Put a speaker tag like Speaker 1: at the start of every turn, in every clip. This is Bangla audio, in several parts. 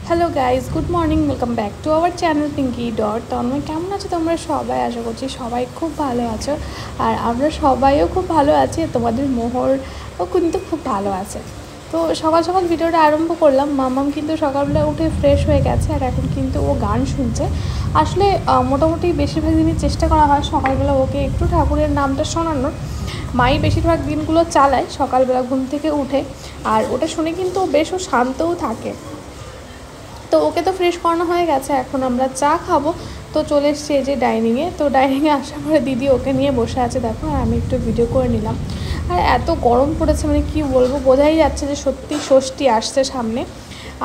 Speaker 1: Hello guys, good morning, welcome back to our channel Pinki dot Tanmoy. কেমন আছো তোমরা সবাই? আশা করছি সবাই খুব ভালো আছো, আর আমরা সবাইও খুব ভালো আছি। তোমাদের মোহরও কিন্তু খুব ভালো আছে। তো সকাল সকাল ভিডিওটা আরম্ভ করলাম। মামাম কিন্তু সকালবেলা উঠে ফ্রেশ হয়ে গেছে, আর এখন কিন্তু ও গান শুনছে। আসলে মোটামুটি বেশিরভাগ দিনই চেষ্টা করা হয় সকালবেলা ওকে একটু ঠাকুরের নামটা শোনানোর। মাই বেশিরভাগ দিনগুলো চালায় সকালবেলা ঘুম থেকে উঠে, আর ওটা শুনে কিন্তু ও শান্তও থাকে। তো ওকে তো ফ্রেশ করানো হয়ে গেছে, এখন আমরা চা খাবো। তো চলে এসছি এই যে ডাইনিংয়ে। তো ডাইনিংয়ে আসার পরে দিদি ওকে নিয়ে বসে আছে, দেখো। আর আমি একটু ভিডিও করে নিলাম। আর এত গরম পড়েছে, মানে কি বলবো, বোঝাই যাচ্ছে যে সত্যি ষষ্ঠী আসছে সামনে।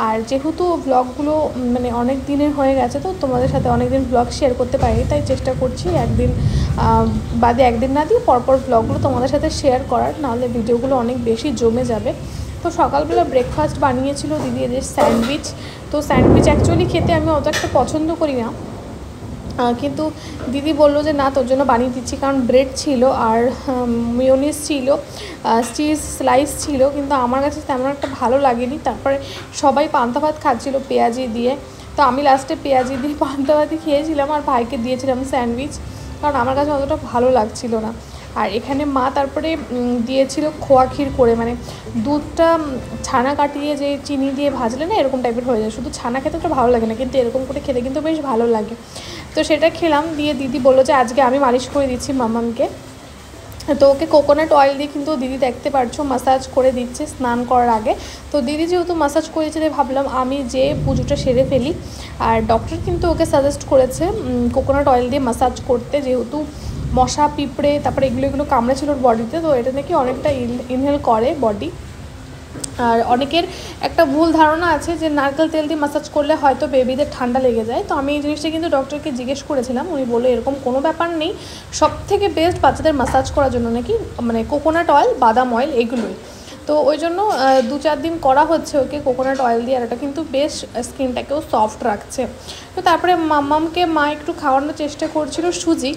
Speaker 1: আর যেহেতু ব্লগগুলো মানে অনেক দিনের হয়ে গেছে, তো তোমাদের সাথে অনেক দিন ব্লগ শেয়ার করতে পারিনি, তাই চেষ্টা করছি একদিন বাদে একদিন না দিয়ে পরপর ব্লগগুলো তোমাদের সাথে শেয়ার করার, নাহলে ভিডিওগুলো অনেক বেশি জমে যাবে। তো সকালবেলা ব্রেকফাস্ট বানিয়েছিল দিদি এদের স্যান্ডউইচ। তো স্যান্ডউইচ অ্যাকচুয়ালি খেতে আমি অত একটা পছন্দ করি না, কিন্তু দিদি বললো যে না, তোর জন্য বানিয়ে দিচ্ছি। কারণ ব্রেড ছিল আর মিওনিজ ছিল, চিজ স্লাইস ছিল, কিন্তু আমার কাছে তেমন একটা ভালো লাগেনি। তারপরে সবাই পান্তা ভাত খাচ্ছিল পেঁয়াজি দিয়ে, তো আমি লাস্টে পেঁয়াজি দিয়ে পান্তা ভাতই খেয়েছিলাম, আর ভাইকে দিয়েছিলাম স্যান্ডউইচ, কারণ আমার কাছে অতটা ভালো লাগছিল না। আর এখানে মা তারপরে দিয়েছিল খোয়া ক্ষীর করে, মানে দুধটা ছানা কাটিয়ে যে চিনি দিয়ে ভাজলে না এরকম টাইপের হয়ে যায়। শুধু ছানা খেতে তো ভালো লাগে না, কিন্তু এরকম করে খেতে কিন্তু বেশ ভালো লাগে। তো সেটা খেলাম। দিয়ে দিদি বললো যে আজকে আমি মালিশ করে দিচ্ছি মামামকে। তো ওকে কোকোনাট অয়েল দিয়ে কিন্তু দিদি, দেখতে পারছো, মাসাজ করে দিচ্ছে স্নান করার আগে। তো দিদি যেহেতু মাসাজ করে দিচ্ছে, তাই ভাবলাম আমি যে পুজোটা সেরে ফেলি। আর ডক্টর কিন্তু ওকে সাজেস্ট করেছে কোকোনাট অয়েল দিয়ে মাসাজ করতে, যেহেতু মশা পিঁপড়ে তারপরে এগুলো কামড়েছিল ওর বডিতে। তো এটা নাকি অনেকটা ইনহেল করে বডি। আর অনেকের একটা ভুল ধারণা আছে যে নারকেল তেল দিয়ে মাসাজ করলে হয়তো বেবিদের ঠান্ডা লেগে যায়। তো আমি এই জিনিসটা কিন্তু ডক্টরকে জিজ্ঞেস করেছিলাম, উনি বললো এরকম কোনো ব্যাপার নেই। সব থেকে বেস্ট বাচ্চাদের মাসাজ করার জন্য নাকি মানে কোকোনাট অয়েল, বাদাম অয়েল, এগুলোই। তো ওই জন্য 2-4 দিন করা হচ্ছে ওকে কোকোনাট অয়েল দিয়ে, আর ওটা কিন্তু বেশ স্কিনটাকেও সফট রাখছে। তো তারপরে মাম্মামকে মা একটু খাওয়ানোর চেষ্টা করছিল সুজি।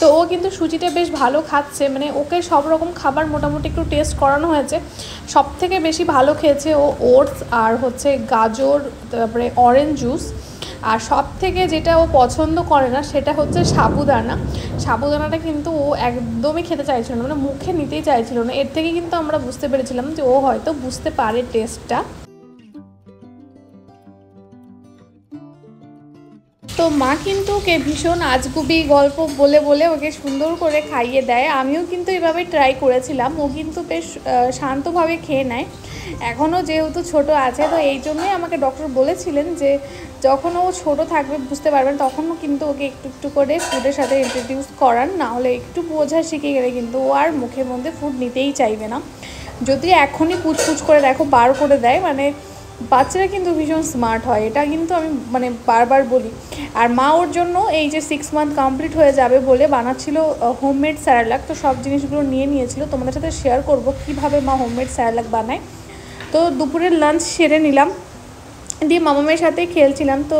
Speaker 1: তো ও কিন্তু সুজিটা বেশ ভালো খাচ্ছে, মানে ওকে সব রকম খাবার মোটামুটি একটু টেস্ট করানো হয়েছে। সব থেকে বেশি ভালো খেয়েছে ও ওটস আর হচ্ছে গাজর, তারপরে অরেঞ্জ জুস। আর সব থেকে যেটা ও পছন্দ করে না সেটা হচ্ছে সাবুদানা। সাবুদানাটা কিন্তু ও একদমই খেতে চাইছিল না, মানে মুখে নিতেই চাইছিল না। এর থেকে কিন্তু আমরা বুঝতে পেরেছিলাম যে ও হয়তো বুঝতে পারে টেস্টটা। তো মা কিন্তু ওকে ভীষণ আজগুবি গল্প বলে বলে ওকে সুন্দর করে খাইয়ে দেয়। আমিও কিন্তু এভাবে ট্রাই করেছিলাম, ও কিন্তু বেশ শান্তভাবে খেয়ে নেয়। এখনও যেহেতু ছোট আছে, তো এই জন্যই আমাকে ডক্টর বলেছিলেন যে যখন ও ছোট থাকবে বুঝতে পারবেন, তখনও কিন্তু ওকে একটু একটু করে ফুডের সাথে ইন্ট্রোডিউস করান, না হলে একটু বোঝা শিখে গেলে কিন্তু ও আর মুখের মধ্যে ফুড নিতেই চাইবে না। যদি এখনই পুচপুচ করে দেখো বার করে দেয়, মানে বাচ্চারা কিন্তু ভীষণ স্মার্ট হয়, এটা কিন্তু আমি মানে বারবার বলি। আর মা ওর জন্য এই যে 6 মান্থ কমপ্লিট হয়ে যাবে বলে বানাচ্ছিল হোমমেড স্যারেলাক। তো সব জিনিসগুলো নিয়েছিল, তোমাদের সাথে শেয়ার করব কীভাবে মা হোমমেড স্যারেলাক বানায়। তো দুপুরের লাঞ্চ সেরে নিলাম, দিয়ে মামামের সাথে খেলছিলাম। তো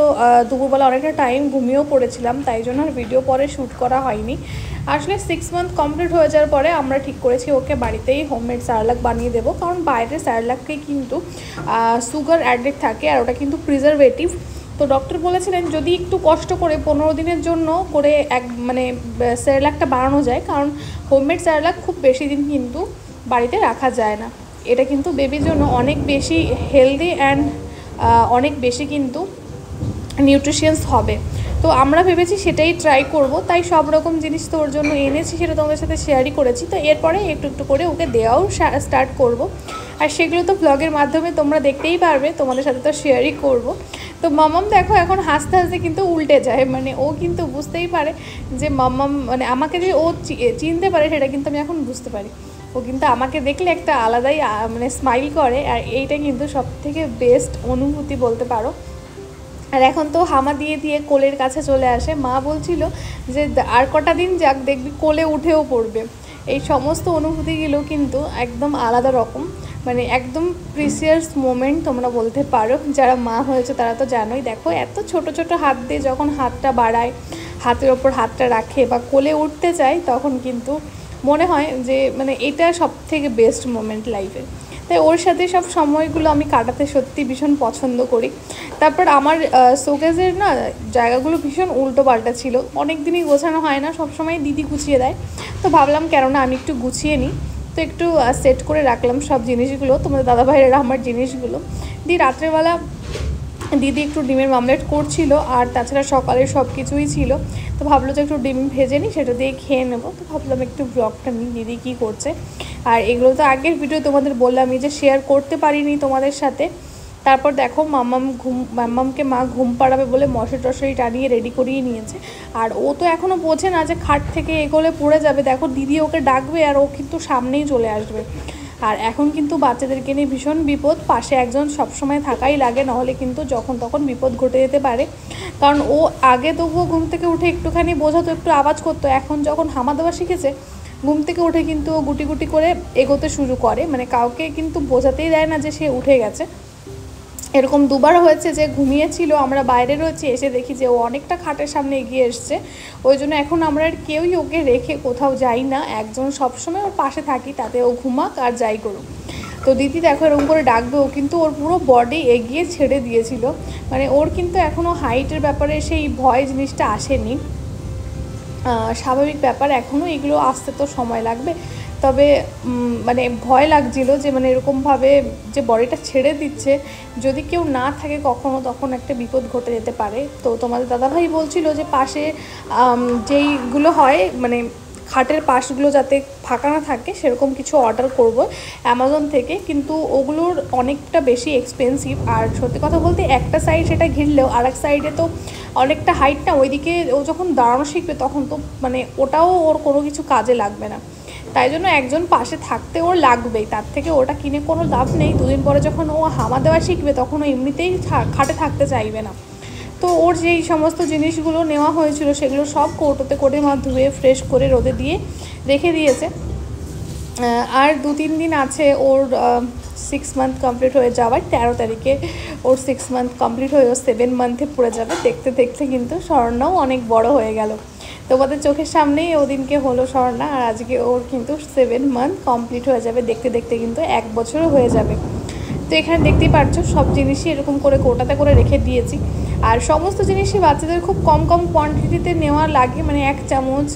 Speaker 1: দুপুরবেলা অনেকটা টাইম ঘুমিয়েও পড়েছিলাম, তাই জন্য আর ভিডিও পরে শ্যুট করা হয়নি। আসলে 6 মান্থ কমপ্লিট হয়ে যাওয়ার পরে আমরা ঠিক করেছি ওকে বাড়িতেই হোমমেড স্যারেলাক বানিয়ে দেবো, কারণ বাইরের স্যারেলাককে কিন্তু সুগার অ্যাডেড থাকে, আর ওটা কিন্তু প্রিজারভেটিভ। তো ডক্টর বলেছিলেন যদি একটু কষ্ট করে 15 দিনের জন্য করে মানে স্যারেলাকটা বানানো যায়, কারণ হোমমেড স্যারেলাক খুব বেশি দিন কিন্তু বাড়িতে রাখা যায় না। এটা কিন্তু বেবির জন্য অনেক বেশি হেলদি অ্যান্ড অনেক বেশি কিন্তু নিউট্রিশিয়াস হবে। তো আমরা ভেবেছি সেটাই ট্রাই করব, তাই সব রকম জিনিস তো ওর জন্য এনেছি, সেটা তোমাদের সাথে শেয়ারই করেছি। তো এরপরে একটু একটু করে ওকে দেওয়াও স্টার্ট করব, আর সেগুলো তো ব্লগের মাধ্যমে তোমরা দেখতেই পারবে, তোমাদের সাথে তো শেয়ারই করব। তো মামাম দেখো এখন হাসতে হাসতে কিন্তু উল্টে যায়, মানে ও কিন্তু বুঝতেই পারে যে মামাম মানে আমাকে যে ও চিনতে পারে, সেটা কিন্তু আমি এখন বুঝতে পারি। ও কিন্তু আমাকে দেখলে একটা আলাদাই মানে স্মাইল করে, আর এইটা কিন্তু সব থেকে বেস্ট অনুভূতি বলতে পারো। আর এখন তো হামা দিয়ে দিয়ে কোলের কাছে চলে আসে। মা বলছিল যে আর কটা দিন যাক, দেখবি কোলে উঠেও পড়বে। এই সমস্ত অনুভূতিগুলো কিন্তু একদম আলাদা রকম, মানে একদম প্রিসিয়াস মোমেন্ট তোমরা বলতে পারো। যারা মা হয়েছে তারা তো জানোই। দেখো এত ছোট ছোট হাত দিয়ে যখন হাতটা বাড়ায়, হাতের ওপর হাতটা রাখে বা কোলে উঠতে চায়, তখন কিন্তু মনে হয় যে মানে এটা সব থেকে বেস্ট মোমেন্ট লাইফের। তাই ওর সাথে সব সময়গুলো আমি কাটাতে সত্যি ভীষণ পছন্দ করি। তারপর আমার শোকেজের না জায়গাগুলো ভীষণ উল্টো পাল্টা ছিল, অনেক দিনই গোছানো হয় না, সবসময় দিদি গুছিয়ে দেয়। তো ভাবলাম কেননা আমি একটু গুছিয়ে নিই, তো একটু সেট করে রাখলাম সব জিনিসগুলো, তোমাদের দাদাভাইয়ের আমার জিনিসগুলো দিয়ে। রাত্রেবেলা দিদি একটু ডিমের মামলেট করছিল, আর তাছাড়া সকালে সব কিছুই ছিল। তো ভাবলো যে একটু ডিম ভেজে নিই, সেটা দিয়ে খেয়ে নেবো। তো ভাবলাম একটু ব্লগটা নিই দিদি কী করছে। আর এগুলো তো আগের ভিডিও তোমাদের বললামই যে শেয়ার করতে পারিনি তোমাদের সাথে। তারপর দেখো মাম্মামকে মা ঘুম পাড়াবে বলে মশারি টশারি টানিয়ে রেডি করিয়ে নিয়েছে। আর ও তো এখনও বোঝে না যে খাট থেকে এগোলে পড়ে যাবে। দেখো দিদি ওকে ডাকবে আর ও কিন্তু সামনেই চলে আসবে। আর এখন কিন্তু বাচ্চাদেরকে নিয়ে ভীষণ বিপদ, পাশে একজন সবসময় থাকাই লাগে, নাহলে কিন্তু যখন তখন বিপদ ঘটে যেতে পারে। কারণ ও আগে তবুও ঘুম থেকে উঠে একটুখানি বোঝাতো, একটু আওয়াজ করতো। এখন যখন হামা দেওয়া শিখেছে, ঘুম থেকে উঠে কিন্তু ও গুটি গুটি করে এগোতে শুরু করে, মানে কাউকে কিন্তু বোঝাতেই দেয় না যে সে উঠে গেছে। এরকম দুবার হয়েছে যে ঘুমিয়েছিল, আমরা বাইরে রয়েছি, এসে দেখি যে ও অনেকটা খাটের সামনে এগিয়ে এসছে। ওই জন্য এখন আমরা আর কেউই ওকে রেখে কোথাও যাই না, একজন সবসময় ওর পাশে থাকি, তাতে ও ঘুমাক আর যাই করুক। তো দিদি দেখো এরকম করে ডাকবে, ও কিন্তু ওর পুরো বডি এগিয়ে ছেড়ে দিয়েছিল। মানে ওর কিন্তু এখনও হাইটের ব্যাপারে সেই ভয় জিনিসটা আসেনি, স্বাভাবিক ব্যাপার। এখনও এগুলো আসতে তো সময় লাগবে, তবে মানে ভয় লাগছিল যে মানে এরকমভাবে যে বডিটা ছেড়ে দিচ্ছে, যদি কেউ না থাকে কখনো তখন একটা বিপদ ঘটে যেতে পারে। তো তোমাদের দাদাভাই বলছিল যে পাশে যেইগুলো হয় মানে খাটের পাশগুলো যাতে ফাঁকা না থাকে সেরকম কিছু অর্ডার করব অ্যামাজন থেকে, কিন্তু ওগুলোর অনেকটা বেশি এক্সপেন্সিভ। আর সত্যি কথা বলতে একটা সাইড সেটা ঘিরলেও আর এক সাইডে তো অনেকটা হাইট না, ওইদিকে ও যখন দাঁড়ানো শিখবে তখন তো মানে ওটাও ওর কোনো কিছু কাজে লাগবে না। তাই জন্য একজন পাশে থাকতে ওর লাগবেই, তার থেকে ওটা কিনে কোনো লাভ নেই। দুদিন পরে যখন ও হামা দেওয়া শিখবে তখন ও এমনিতেই খাটে থাকতে চাইবে না। তো ওর যেই সমস্ত জিনিসগুলো নেওয়া হয়েছিল সেগুলো সব কৌটোতে করে মা ধুয়ে ফ্রেশ করে রোদে দিয়ে রেখে দিয়েছে। আর 2-3 দিন আছে ওর 6 মান্থ কমপ্লিট হয়ে যাওয়ার। 13 তারিখে ওর 6 মান্থ কমপ্লিট হয়ে ও 7 মান্থে পড়ে যাবে। দেখতে দেখতে কিন্তু স্বর্ণাও অনেক বড় হয়ে গেল। তোমাদের চোখের সামনেই ওদিনকে হলো স্বর্ণা, আর আজকে ওর কিন্তু 7 মান্থ কমপ্লিট হয়ে যাবে। দেখতে দেখতে কিন্তু 1 বছরও হয়ে যাবে। তো এখানে দেখতেই পাচ্ছ সব জিনিসই এরকম করে কোটাতে করে রেখে দিয়েছি। আর সমস্ত জিনিসই বাচ্চাদের খুব কম কম কোয়ান্টিটিতে নেওয়া লাগে, মানে 1 চামচ।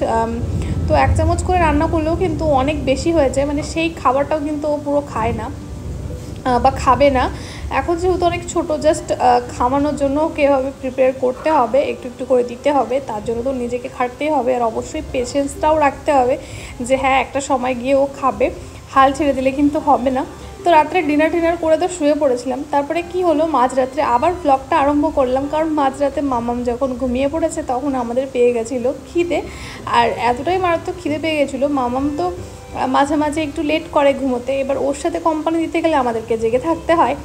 Speaker 1: তো 1 চামচ করে রান্না করলেও কিন্তু অনেক বেশি হয়ে যায়, মানে সেই খাবারটাও কিন্তু ও পুরো খায় না বা খাবে না। এখন যেহেতু অনেক ছোটো, জাস্ট খাওয়ানোর জন্য ওকে এভাবে প্রিপেয়ার করতে হবে, একটু একটু করে দিতে হবে, তার জন্য তো নিজেকে খাটতেই হবে। আর অবশ্যই পেশেন্সটাও রাখতে হবে যে হ্যাঁ একটা সময় গিয়ে ও খাবে, হাল ছেড়ে দিলে কিন্তু হবে না। তো রাত্রে ডিনার করে তো শুয়ে পড়েছিলাম। তারপরে কি হলো, মাঝরাত্রে আবার ব্লগটা আরম্ভ করলাম, কারণ মাঝরাতে মামাম যখন ঘুমিয়ে পড়েছে তখন আমাদের পেয়ে গেছিলো খিদে। আর এতটাই মারাত্মক খিদে পেয়ে গেছিলো, মামাম তো মাঝে মাঝে একটু লেট করে ঘুমোতে, এবার ওর সাথে কোম্পানি দিতে গেলে আমাদেরকে জেগে থাকতে হয়।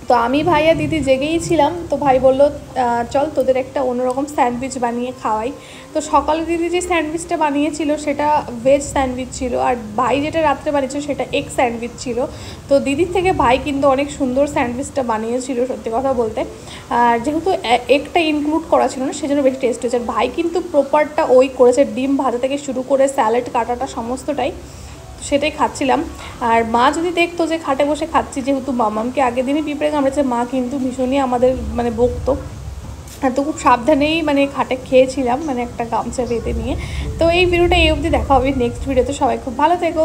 Speaker 1: তো আমি ভাই আর দিদি জেগেই ছিলাম। তো ভাই বললো চল তোদের একটা অন্যরকম স্যান্ডউইচ বানিয়ে খাওয়াই। তো সকালে দিদি যে স্যান্ডউইচটা বানিয়েছিল সেটা ভেজ স্যান্ডউইচ ছিল, আর ভাই যেটা রাত্রে বানিয়েছিল সেটা এগ স্যান্ডউইচ ছিল। তো দিদির থেকে ভাই কিন্তু অনেক সুন্দর স্যান্ডউইচটা বানিয়েছিল সত্যি কথা বলতে। আর যেহেতু এগটা ইনক্লুড করা ছিল না সেজন্য বেশি টেস্ট হয়েছে। আর ভাই কিন্তু প্রপারটা ওই করেছে, ডিম ভাজা থেকে শুরু করে স্যালাড কাটাটা সমস্তটাই, সেটাই খাচ্ছিলাম। আর মা যদি দেখতো যে খাটে বসে খাচ্ছি, যেহেতু মামামকে আগের দিনই পিঁপড়ে কামড়েছে, মা কিন্তু ভীষণই আমাদের মানে বকতো। তো খুব সাবধানেই মানে খাটে খেয়েছিলাম, মানে একটা গামছা বেঁধে নিয়ে। তো এই ভিডিওটা এই অবধি, দেখা হবে নেক্সট ভিডিওতে। সবাই খুব ভালো থেকো।